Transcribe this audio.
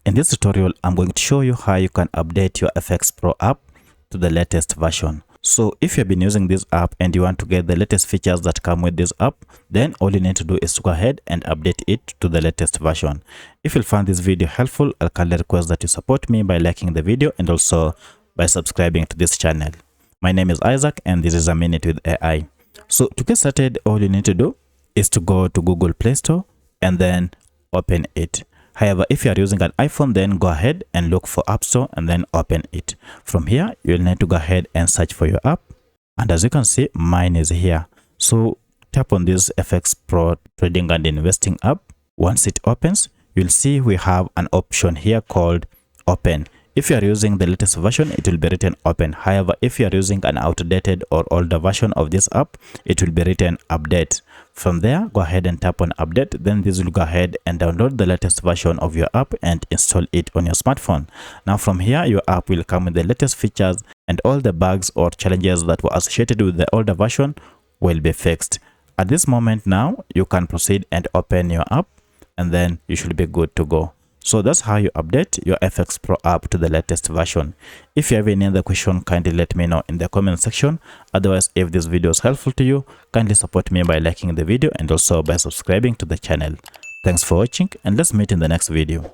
In this tutorial, I'm going to show you how you can update your FxPro app to the latest version. So if you've been using this app and you want to get the latest features that come with this app, then all you need to do is to go ahead and update it to the latest version. If you find this video helpful, I'll kindly request that you support me by liking the video and also by subscribing to this channel. My name is Isaac and this is A Minute with AI. So to get started, all you need to do is to go to Google Play Store and then open it. However, if you are using an iPhone, then go ahead and look for App Store and then open it. From here, you'll need to go ahead and search for your app. And as you can see, mine is here. So tap on this FxPro Trading and Investing app. Once it opens, you'll see we have an option here called Open. If you are using the latest version, it will be written Open. However, if you are using an outdated or older version of this app, it will be written Update. From there, go ahead and tap on Update. Then this will go ahead and download the latest version of your app and install it on your smartphone. Now from here, your app will come with the latest features and all the bugs or challenges that were associated with the older version will be fixed. At this moment now, you can proceed and open your app and then you should be good to go. So that's how you update your FxPro app to the latest version. If you have any other question, kindly let me know in the comment section. Otherwise, if this video is helpful to you, kindly support me by liking the video and also by subscribing to the channel. Thanks for watching and let's meet in the next video.